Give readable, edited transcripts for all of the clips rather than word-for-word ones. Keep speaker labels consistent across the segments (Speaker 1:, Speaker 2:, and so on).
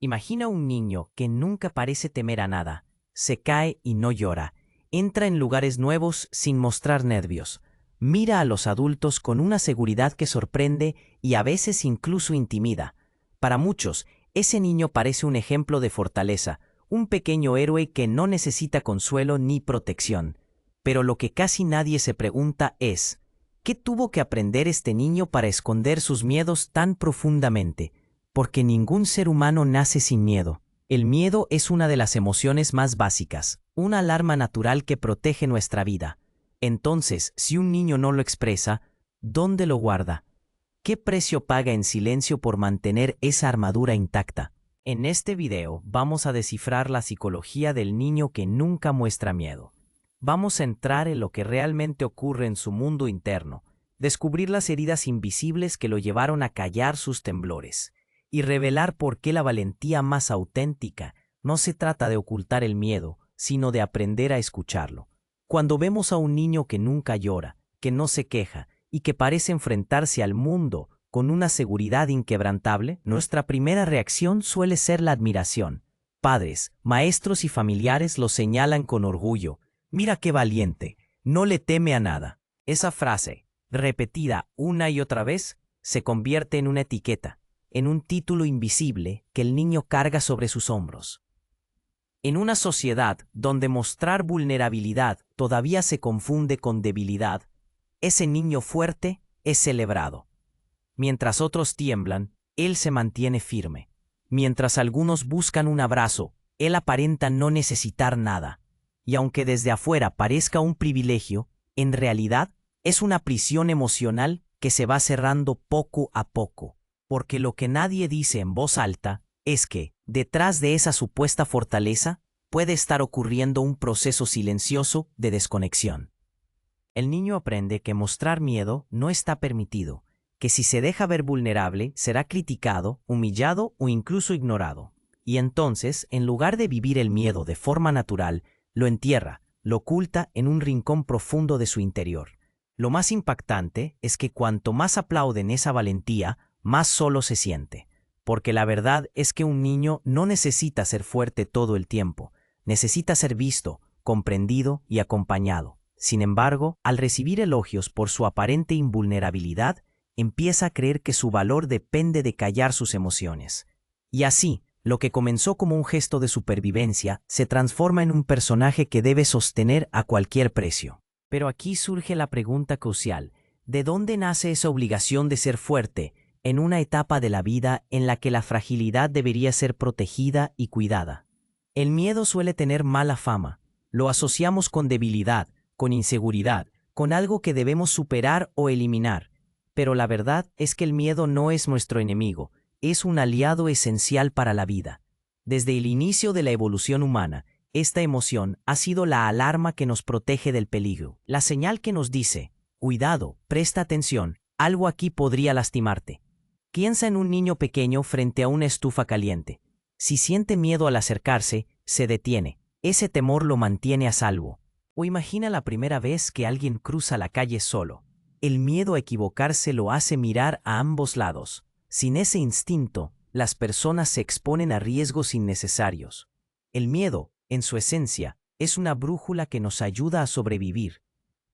Speaker 1: Imagina un niño que nunca parece temer a nada, se cae y no llora, entra en lugares nuevos sin mostrar nervios, mira a los adultos con una seguridad que sorprende y a veces incluso intimida. Para muchos, ese niño parece un ejemplo de fortaleza, un pequeño héroe que no necesita consuelo ni protección. Pero lo que casi nadie se pregunta es, ¿qué tuvo que aprender este niño para esconder sus miedos tan profundamente? Porque ningún ser humano nace sin miedo. El miedo es una de las emociones más básicas, una alarma natural que protege nuestra vida. Entonces, si un niño no lo expresa, ¿dónde lo guarda? ¿Qué precio paga en silencio por mantener esa armadura intacta? En este video vamos a descifrar la psicología del niño que nunca muestra miedo. Vamos a entrar en lo que realmente ocurre en su mundo interno, descubrir las heridas invisibles que lo llevaron a callar sus temblores, y revelar por qué la valentía más auténtica no se trata de ocultar el miedo, sino de aprender a escucharlo. Cuando vemos a un niño que nunca llora, que no se queja y que parece enfrentarse al mundo con una seguridad inquebrantable, nuestra primera reacción suele ser la admiración. Padres, maestros y familiares lo señalan con orgullo. Mira qué valiente, no le teme a nada. Esa frase, repetida una y otra vez, se convierte en una etiqueta, en un título invisible que el niño carga sobre sus hombros. En una sociedad donde mostrar vulnerabilidad todavía se confunde con debilidad, ese niño fuerte es celebrado. Mientras otros tiemblan, él se mantiene firme. Mientras algunos buscan un abrazo, él aparenta no necesitar nada. Y aunque desde afuera parezca un privilegio, en realidad es una prisión emocional que se va cerrando poco a poco. Porque lo que nadie dice en voz alta es que, detrás de esa supuesta fortaleza, puede estar ocurriendo un proceso silencioso de desconexión. El niño aprende que mostrar miedo no está permitido, que si se deja ver vulnerable será criticado, humillado o incluso ignorado. Y entonces, en lugar de vivir el miedo de forma natural, lo entierra, lo oculta en un rincón profundo de su interior. Lo más impactante es que cuanto más aplauden esa valentía, más solo se siente. Porque la verdad es que un niño no necesita ser fuerte todo el tiempo, necesita ser visto, comprendido y acompañado. Sin embargo, al recibir elogios por su aparente invulnerabilidad, empieza a creer que su valor depende de callar sus emociones. Y así, lo que comenzó como un gesto de supervivencia se transforma en un personaje que debe sostener a cualquier precio. Pero aquí surge la pregunta crucial: ¿de dónde nace esa obligación de ser fuerte en una etapa de la vida en la que la fragilidad debería ser protegida y cuidada? El miedo suele tener mala fama. Lo asociamos con debilidad, con inseguridad, con algo que debemos superar o eliminar. Pero la verdad es que el miedo no es nuestro enemigo, es un aliado esencial para la vida. Desde el inicio de la evolución humana, esta emoción ha sido la alarma que nos protege del peligro, la señal que nos dice: cuidado, presta atención, algo aquí podría lastimarte. Piensa en un niño pequeño frente a una estufa caliente. Si siente miedo al acercarse, se detiene. Ese temor lo mantiene a salvo. O imagina la primera vez que alguien cruza la calle solo. El miedo a equivocarse lo hace mirar a ambos lados. Sin ese instinto, las personas se exponen a riesgos innecesarios. El miedo, en su esencia, es una brújula que nos ayuda a sobrevivir.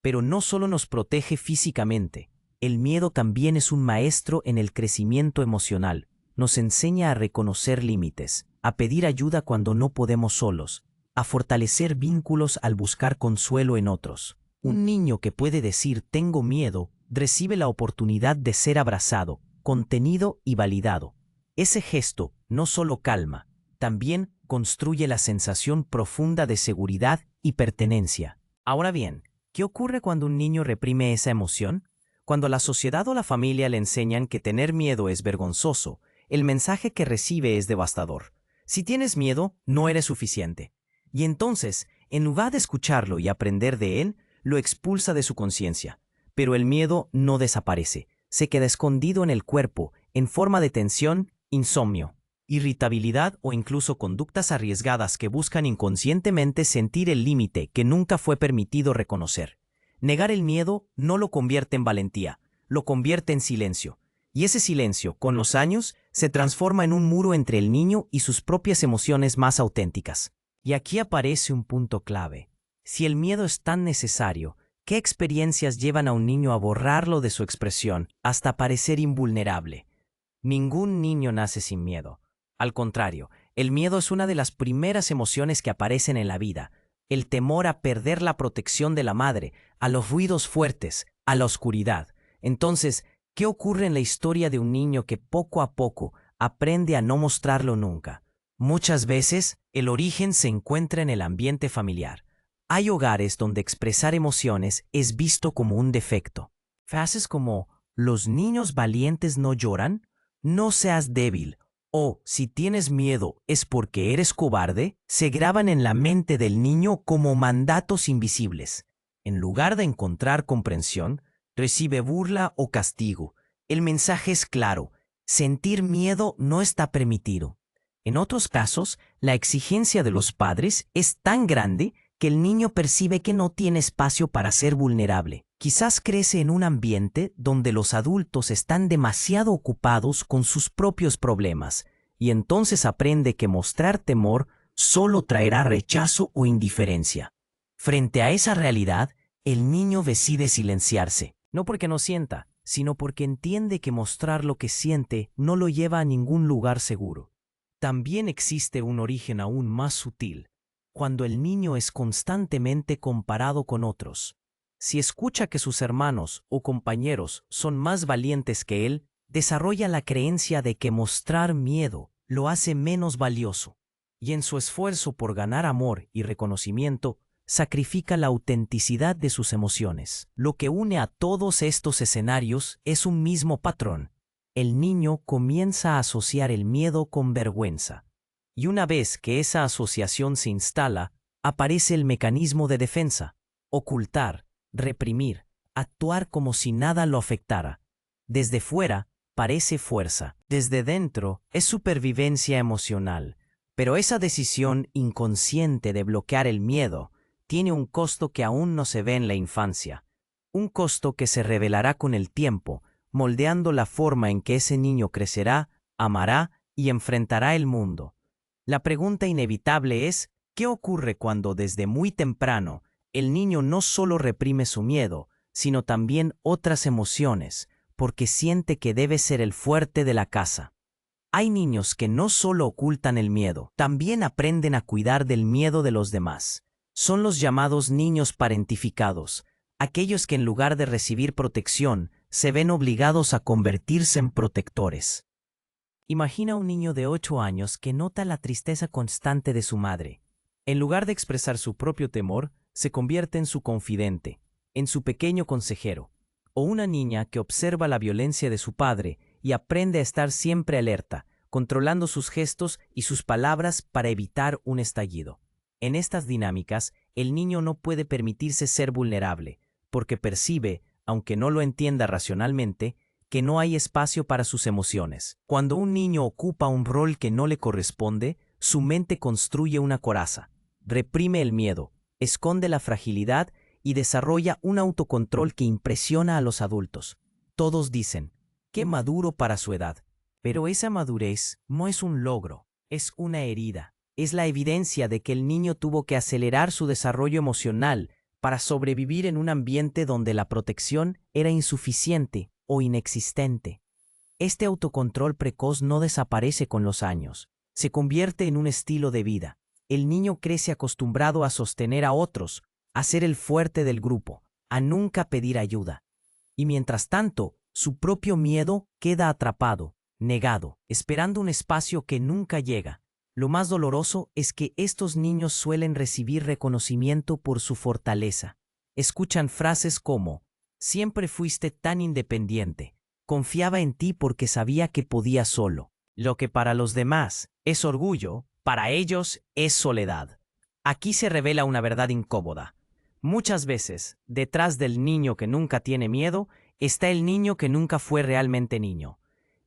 Speaker 1: Pero no solo nos protege físicamente. El miedo también es un maestro en el crecimiento emocional. Nos enseña a reconocer límites, a pedir ayuda cuando no podemos solos, a fortalecer vínculos al buscar consuelo en otros. Un niño que puede decir tengo miedo recibe la oportunidad de ser abrazado, contenido y validado. Ese gesto no solo calma, también construye la sensación profunda de seguridad y pertenencia. Ahora bien, ¿qué ocurre cuando un niño reprime esa emoción? Cuando la sociedad o la familia le enseñan que tener miedo es vergonzoso, el mensaje que recibe es devastador. Si tienes miedo, no eres suficiente. Y entonces, en lugar de escucharlo y aprender de él, lo expulsa de su conciencia. Pero el miedo no desaparece, se queda escondido en el cuerpo, en forma de tensión, insomnio, irritabilidad o incluso conductas arriesgadas que buscan inconscientemente sentir el límite que nunca fue permitido reconocer. Negar el miedo no lo convierte en valentía, lo convierte en silencio. Y ese silencio, con los años, se transforma en un muro entre el niño y sus propias emociones más auténticas. Y aquí aparece un punto clave. Si el miedo es tan necesario, ¿qué experiencias llevan a un niño a borrarlo de su expresión hasta parecer invulnerable? Ningún niño nace sin miedo. Al contrario, el miedo es una de las primeras emociones que aparecen en la vida. El temor a perder la protección de la madre, a los ruidos fuertes, a la oscuridad. Entonces, ¿qué ocurre en la historia de un niño que poco a poco aprende a no mostrarlo nunca? Muchas veces, el origen se encuentra en el ambiente familiar. Hay hogares donde expresar emociones es visto como un defecto. Frases como, "los niños valientes no lloran", "no seas débil", o "si tienes miedo es porque eres cobarde", se graban en la mente del niño como mandatos invisibles. En lugar de encontrar comprensión, recibe burla o castigo. El mensaje es claro: sentir miedo no está permitido. En otros casos, la exigencia de los padres es tan grande que el niño percibe que no tiene espacio para ser vulnerable. Quizás crece en un ambiente donde los adultos están demasiado ocupados con sus propios problemas, y entonces aprende que mostrar temor solo traerá rechazo o indiferencia. Frente a esa realidad, el niño decide silenciarse, no porque no sienta, sino porque entiende que mostrar lo que siente no lo lleva a ningún lugar seguro. También existe un origen aún más sutil, cuando el niño es constantemente comparado con otros. Si escucha que sus hermanos o compañeros son más valientes que él, desarrolla la creencia de que mostrar miedo lo hace menos valioso, y en su esfuerzo por ganar amor y reconocimiento, sacrifica la autenticidad de sus emociones. Lo que une a todos estos escenarios es un mismo patrón. El niño comienza a asociar el miedo con vergüenza. Y una vez que esa asociación se instala, aparece el mecanismo de defensa: ocultar, reprimir, actuar como si nada lo afectara. Desde fuera, parece fuerza. Desde dentro, es supervivencia emocional. Pero esa decisión inconsciente de bloquear el miedo tiene un costo que aún no se ve en la infancia. Un costo que se revelará con el tiempo, moldeando la forma en que ese niño crecerá, amará y enfrentará el mundo. La pregunta inevitable es, ¿qué ocurre cuando desde muy temprano el niño no solo reprime su miedo, sino también otras emociones, porque siente que debe ser el fuerte de la casa? Hay niños que no solo ocultan el miedo, también aprenden a cuidar del miedo de los demás. Son los llamados niños parentificados, aquellos que en lugar de recibir protección, se ven obligados a convertirse en protectores. Imagina un niño de 8 años que nota la tristeza constante de su madre. En lugar de expresar su propio temor, se convierte en su confidente, en su pequeño consejero. O una niña que observa la violencia de su padre y aprende a estar siempre alerta, controlando sus gestos y sus palabras para evitar un estallido. En estas dinámicas, el niño no puede permitirse ser vulnerable, porque percibe, aunque no lo entienda racionalmente, que no hay espacio para sus emociones. Cuando un niño ocupa un rol que no le corresponde, su mente construye una coraza, reprime el miedo, esconde la fragilidad y desarrolla un autocontrol que impresiona a los adultos. Todos dicen, qué maduro para su edad. Pero esa madurez no es un logro, es una herida. Es la evidencia de que el niño tuvo que acelerar su desarrollo emocional para sobrevivir en un ambiente donde la protección era insuficiente o inexistente. Este autocontrol precoz no desaparece con los años, se convierte en un estilo de vida. El niño crece acostumbrado a sostener a otros, a ser el fuerte del grupo, a nunca pedir ayuda. Y mientras tanto, su propio miedo queda atrapado, negado, esperando un espacio que nunca llega. Lo más doloroso es que estos niños suelen recibir reconocimiento por su fortaleza. Escuchan frases como, siempre fuiste tan independiente, confiaba en ti porque sabía que podía solo. Lo que para los demás es orgullo, para ellos es soledad. Aquí se revela una verdad incómoda. Muchas veces, detrás del niño que nunca tiene miedo, está el niño que nunca fue realmente niño.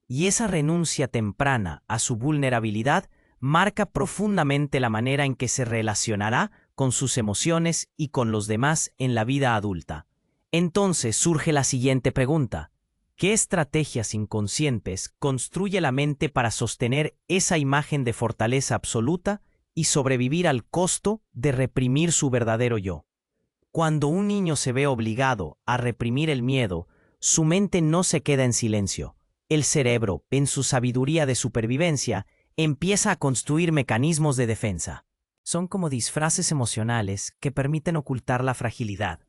Speaker 1: Y esa renuncia temprana a su vulnerabilidad marca profundamente la manera en que se relacionará con sus emociones y con los demás en la vida adulta. Entonces surge la siguiente pregunta. ¿Qué estrategias inconscientes construye la mente para sostener esa imagen de fortaleza absoluta y sobrevivir al costo de reprimir su verdadero yo? Cuando un niño se ve obligado a reprimir el miedo, su mente no se queda en silencio. El cerebro, en su sabiduría de supervivencia, empieza a construir mecanismos de defensa. Son como disfraces emocionales que permiten ocultar la fragilidad,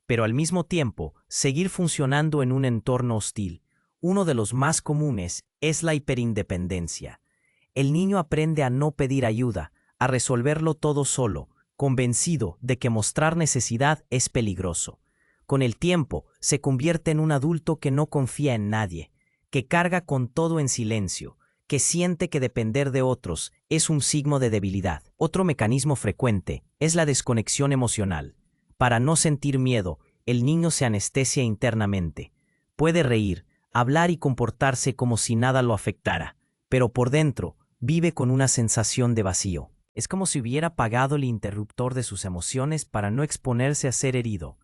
Speaker 1: pero al mismo tiempo seguir funcionando en un entorno hostil. Uno de los más comunes es la hiperindependencia. El niño aprende a no pedir ayuda, a resolverlo todo solo, convencido de que mostrar necesidad es peligroso. Con el tiempo, se convierte en un adulto que no confía en nadie, que carga con todo en silencio, que siente que depender de otros es un signo de debilidad. Otro mecanismo frecuente es la desconexión emocional. Para no sentir miedo, el niño se anestesia internamente. Puede reír, hablar y comportarse como si nada lo afectara, pero por dentro vive con una sensación de vacío. Es como si hubiera apagado el interruptor de sus emociones para no exponerse a ser herido.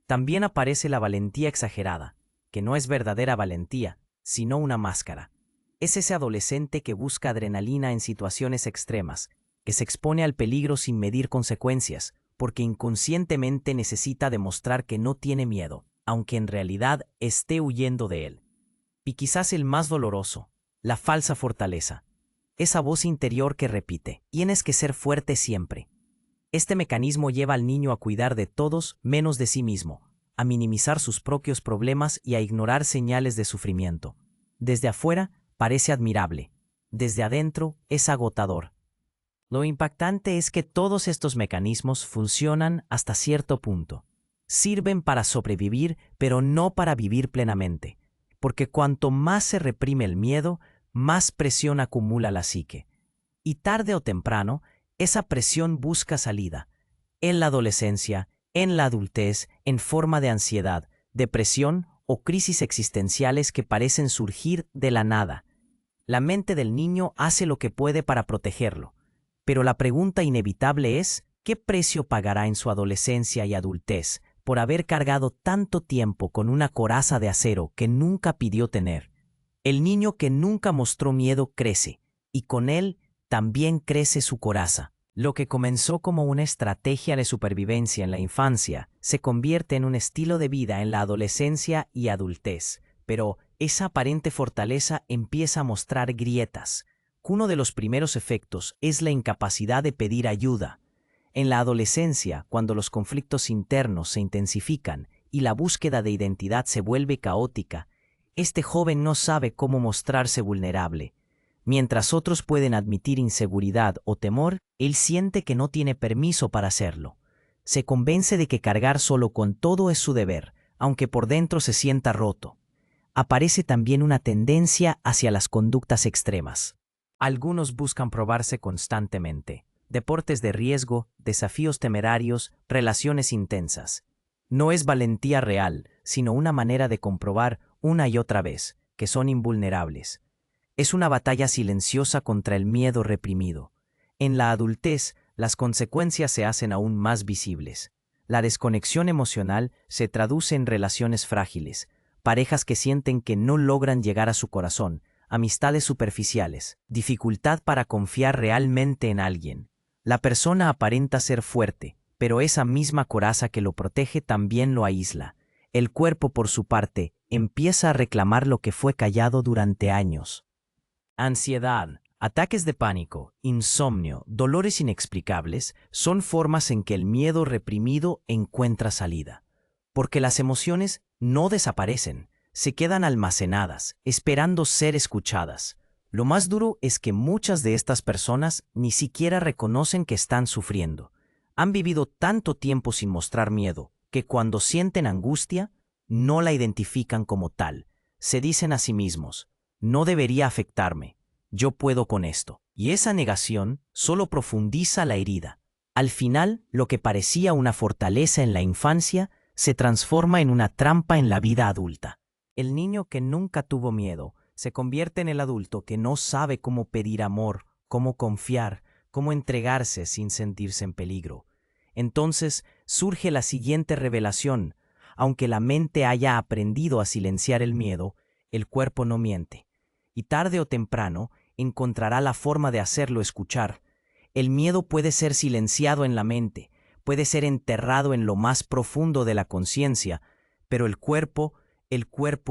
Speaker 1: También aparece la valentía exagerada, que no es verdadera valentía, sino una máscara. Es ese adolescente que busca adrenalina en situaciones extremas, que se expone al peligro sin medir consecuencias, porque inconscientemente necesita demostrar que no tiene miedo, aunque en realidad esté huyendo de él. Y quizás el más doloroso, la falsa fortaleza. Esa voz interior que repite, tienes que ser fuerte siempre. Este mecanismo lleva al niño a cuidar de todos menos de sí mismo, a minimizar sus propios problemas y a ignorar señales de sufrimiento. Desde afuera parece admirable, desde adentro es agotador. Lo impactante es que todos estos mecanismos funcionan hasta cierto punto. Sirven para sobrevivir, pero no para vivir plenamente, porque cuanto más se reprime el miedo, más presión acumula la psique. Y tarde o temprano, esa presión busca salida. En la adolescencia, en la adultez, en forma de ansiedad, depresión o crisis existenciales que parecen surgir de la nada. La mente del niño hace lo que puede para protegerlo, pero la pregunta inevitable es, ¿qué precio pagará en su adolescencia y adultez por haber cargado tanto tiempo con una coraza de acero que nunca pidió tener? El niño que nunca mostró miedo crece, y con él también crece su coraza. Lo que comenzó como una estrategia de supervivencia en la infancia se convierte en un estilo de vida en la adolescencia y adultez, pero esa aparente fortaleza empieza a mostrar grietas. Uno de los primeros efectos es la incapacidad de pedir ayuda. En la adolescencia, cuando los conflictos internos se intensifican y la búsqueda de identidad se vuelve caótica, este joven no sabe cómo mostrarse vulnerable. Mientras otros pueden admitir inseguridad o temor, él siente que no tiene permiso para hacerlo. Se convence de que cargar solo con todo es su deber, aunque por dentro se sienta roto. Aparece también una tendencia hacia las conductas extremas. Algunos buscan probarse constantemente. Deportes de riesgo, desafíos temerarios, relaciones intensas. No es valentía real, sino una manera de comprobar una y otra vez que son invulnerables. Es una batalla silenciosa contra el miedo reprimido. En la adultez, las consecuencias se hacen aún más visibles. La desconexión emocional se traduce en relaciones frágiles, parejas que sienten que no logran llegar a su corazón, amistades superficiales, dificultad para confiar realmente en alguien. La persona aparenta ser fuerte, pero esa misma coraza que lo protege también lo aísla. El cuerpo, por su parte, empieza a reclamar lo que fue callado durante años. Ansiedad, ataques de pánico, insomnio, dolores inexplicables son formas en que el miedo reprimido encuentra salida. Porque las emociones no desaparecen, se quedan almacenadas, esperando ser escuchadas. Lo más duro es que muchas de estas personas ni siquiera reconocen que están sufriendo. Han vivido tanto tiempo sin mostrar miedo, que cuando sienten angustia, no la identifican como tal. Se dicen a sí mismos, no debería afectarme, yo puedo con esto. Y esa negación solo profundiza la herida. Al final, lo que parecía una fortaleza en la infancia se transforma en una trampa en la vida adulta. El niño que nunca tuvo miedo se convierte en el adulto que no sabe cómo pedir amor, cómo confiar, cómo entregarse sin sentirse en peligro. Entonces surge la siguiente revelación. Aunque la mente haya aprendido a silenciar el miedo, el cuerpo no miente, y tarde o temprano encontrará la forma de hacerlo escuchar. El miedo puede ser silenciado en la mente, puede ser enterrado en lo más profundo de la conciencia, pero el cuerpo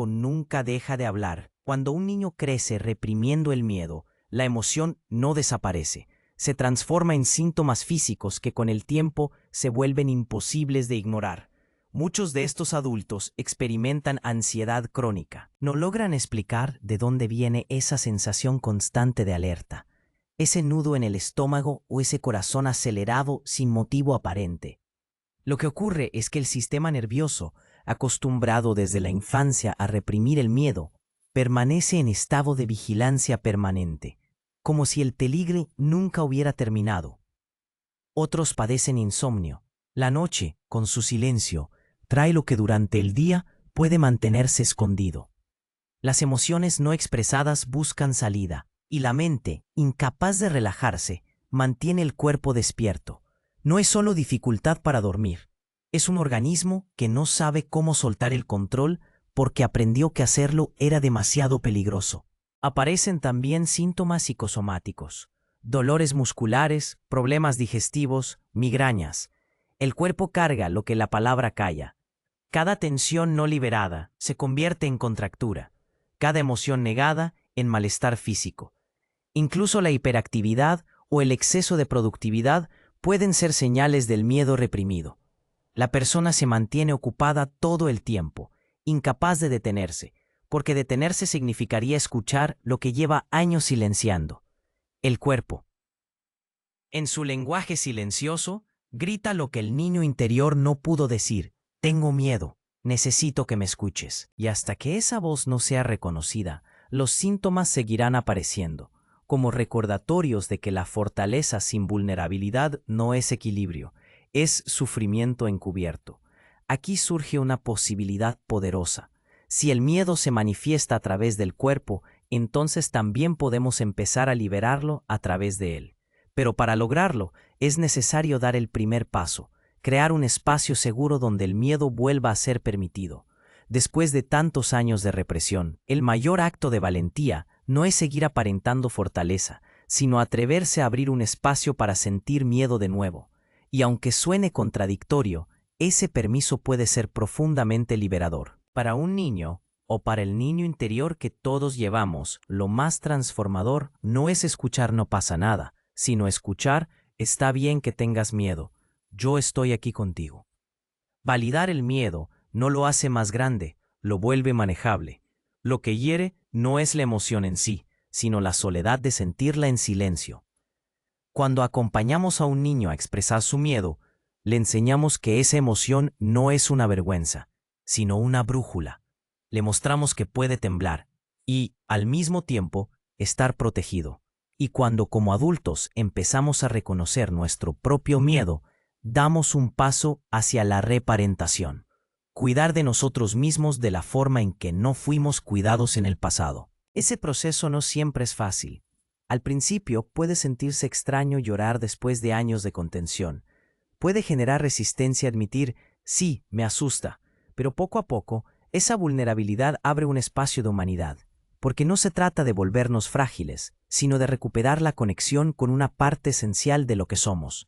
Speaker 1: nunca deja de hablar. Cuando un niño crece reprimiendo el miedo, la emoción no desaparece, se transforma en síntomas físicos que con el tiempo se vuelven imposibles de ignorar. Muchos de estos adultos experimentan ansiedad crónica. No logran explicar de dónde viene esa sensación constante de alerta, ese nudo en el estómago o ese corazón acelerado sin motivo aparente. Lo que ocurre es que el sistema nervioso, acostumbrado desde la infancia a reprimir el miedo, permanece en estado de vigilancia permanente, como si el peligro nunca hubiera terminado. Otros padecen insomnio. La noche, con su silencio, trae lo que durante el día puede mantenerse escondido. Las emociones no expresadas buscan salida, y la mente, incapaz de relajarse, mantiene el cuerpo despierto. No es solo dificultad para dormir, es un organismo que no sabe cómo soltar el control porque aprendió que hacerlo era demasiado peligroso. Aparecen también síntomas psicosomáticos, dolores musculares, problemas digestivos, migrañas. El cuerpo carga lo que la palabra calla. Cada tensión no liberada se convierte en contractura, cada emoción negada en malestar físico. Incluso la hiperactividad o el exceso de productividad pueden ser señales del miedo reprimido. La persona se mantiene ocupada todo el tiempo, incapaz de detenerse, porque detenerse significaría escuchar lo que lleva años silenciando. El cuerpo, en su lenguaje silencioso, grita lo que el niño interior no pudo decir. Tengo miedo, necesito que me escuches. Y hasta que esa voz no sea reconocida, los síntomas seguirán apareciendo, como recordatorios de que la fortaleza sin vulnerabilidad no es equilibrio, es sufrimiento encubierto. Aquí surge una posibilidad poderosa. Si el miedo se manifiesta a través del cuerpo, entonces también podemos empezar a liberarlo a través de él. Pero para lograrlo, es necesario dar el primer paso, crear un espacio seguro donde el miedo vuelva a ser permitido. Después de tantos años de represión, el mayor acto de valentía no es seguir aparentando fortaleza, sino atreverse a abrir un espacio para sentir miedo de nuevo. Y aunque suene contradictorio, ese permiso puede ser profundamente liberador. Para un niño, o para el niño interior que todos llevamos, lo más transformador no es escuchar no pasa nada, sino escuchar está bien que tengas miedo, yo estoy aquí contigo. Validar el miedo no lo hace más grande, lo vuelve manejable. Lo que hiere no es la emoción en sí, sino la soledad de sentirla en silencio. Cuando acompañamos a un niño a expresar su miedo, le enseñamos que esa emoción no es una vergüenza, sino una brújula. Le mostramos que puede temblar y, al mismo tiempo, estar protegido. Y cuando como adultos empezamos a reconocer nuestro propio miedo, damos un paso hacia la reparentación. Cuidar de nosotros mismos de la forma en que no fuimos cuidados en el pasado. Ese proceso no siempre es fácil. Al principio puede sentirse extraño llorar después de años de contención. Puede generar resistencia admitir, sí, me asusta, pero poco a poco, esa vulnerabilidad abre un espacio de humanidad, porque no se trata de volvernos frágiles, sino de recuperar la conexión con una parte esencial de lo que somos.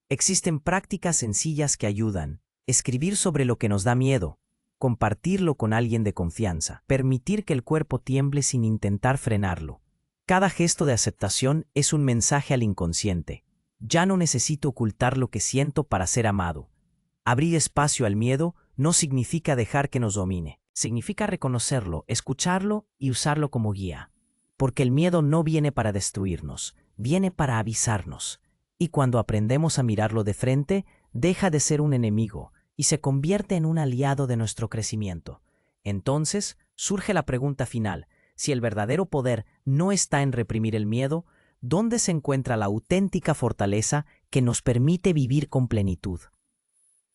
Speaker 1: Existen prácticas sencillas que ayudan: escribir sobre lo que nos da miedo, compartirlo con alguien de confianza, permitir que el cuerpo tiemble sin intentar frenarlo. Cada gesto de aceptación es un mensaje al inconsciente. Ya no necesito ocultar lo que siento para ser amado. Abrir espacio al miedo no significa dejar que nos domine. Significa reconocerlo, escucharlo y usarlo como guía. Porque el miedo no viene para destruirnos, viene para avisarnos. Y cuando aprendemos a mirarlo de frente, deja de ser un enemigo y se convierte en un aliado de nuestro crecimiento. Entonces, surge la pregunta final: si el verdadero poder no está en reprimir el miedo, ¿dónde se encuentra la auténtica fortaleza que nos permite vivir con plenitud?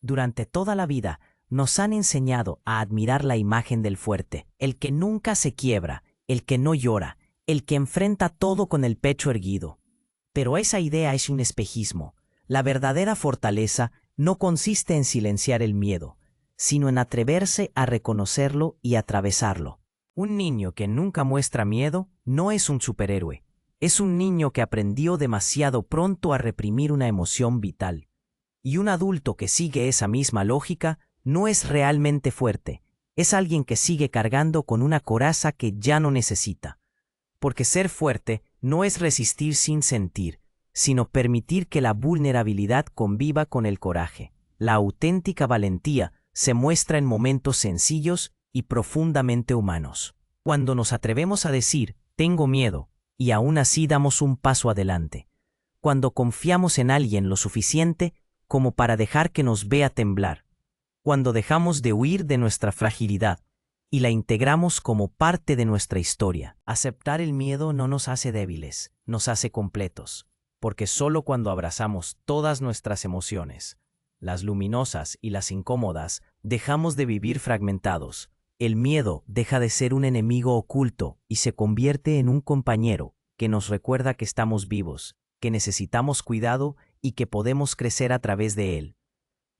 Speaker 1: Durante toda la vida, nos han enseñado a admirar la imagen del fuerte, el que nunca se quiebra, el que no llora, el que enfrenta todo con el pecho erguido. Pero esa idea es un espejismo. La verdadera fortaleza no consiste en silenciar el miedo, sino en atreverse a reconocerlo y atravesarlo. Un niño que nunca muestra miedo no es un superhéroe. Es un niño que aprendió demasiado pronto a reprimir una emoción vital. Y un adulto que sigue esa misma lógica no es realmente fuerte. Es alguien que sigue cargando con una coraza que ya no necesita. Porque ser fuerte no es resistir sin sentir, sino permitir que la vulnerabilidad conviva con el coraje. La auténtica valentía se muestra en momentos sencillos y profundamente humanos. Cuando nos atrevemos a decir, tengo miedo, y aún así damos un paso adelante. Cuando confiamos en alguien lo suficiente como para dejar que nos vea temblar. Cuando dejamos de huir de nuestra fragilidad y la integramos como parte de nuestra historia. Aceptar el miedo no nos hace débiles, nos hace completos, porque solo cuando abrazamos todas nuestras emociones, las luminosas y las incómodas, dejamos de vivir fragmentados. El miedo deja de ser un enemigo oculto y se convierte en un compañero que nos recuerda que estamos vivos, que necesitamos cuidado y que podemos crecer a través de él.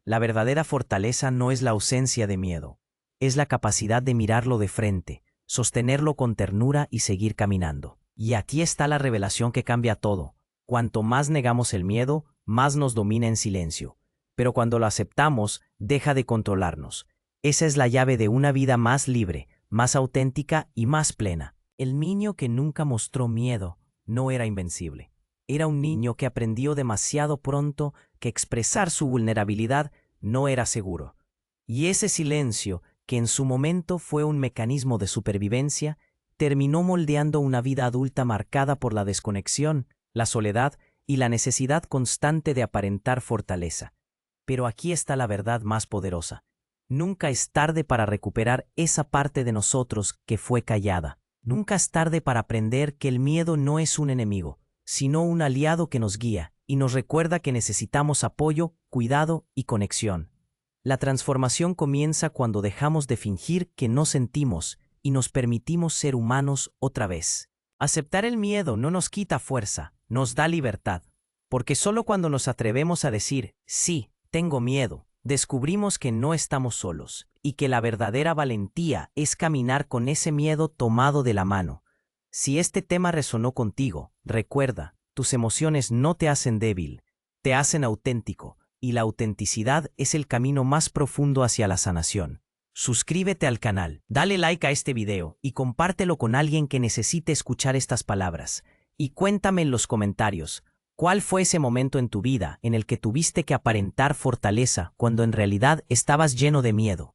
Speaker 1: La verdadera fortaleza no es la ausencia de miedo, es la capacidad de mirarlo de frente, sostenerlo con ternura y seguir caminando. Y aquí está la revelación que cambia todo. Cuanto más negamos el miedo, más nos domina en silencio. Pero cuando lo aceptamos, deja de controlarnos. Esa es la llave de una vida más libre, más auténtica y más plena. El niño que nunca mostró miedo no era invencible. Era un niño que aprendió demasiado pronto que expresar su vulnerabilidad no era seguro. Y ese silencio, que en su momento fue un mecanismo de supervivencia, terminó moldeando una vida adulta marcada por la desconexión, la soledad y la necesidad constante de aparentar fortaleza. Pero aquí está la verdad más poderosa. Nunca es tarde para recuperar esa parte de nosotros que fue callada. Nunca es tarde para aprender que el miedo no es un enemigo, sino un aliado que nos guía y nos recuerda que necesitamos apoyo, cuidado y conexión. La transformación comienza cuando dejamos de fingir que no sentimos y nos permitimos ser humanos otra vez. Aceptar el miedo no nos quita fuerza, nos da libertad, porque solo cuando nos atrevemos a decir, sí, tengo miedo, descubrimos que no estamos solos y que la verdadera valentía es caminar con ese miedo tomado de la mano. Si este tema resonó contigo, recuerda, tus emociones no te hacen débil, te hacen auténtico, y la autenticidad es el camino más profundo hacia la sanación. Suscríbete al canal, dale like a este video y compártelo con alguien que necesite escuchar estas palabras. Y cuéntame en los comentarios, ¿cuál fue ese momento en tu vida en el que tuviste que aparentar fortaleza cuando en realidad estabas lleno de miedo?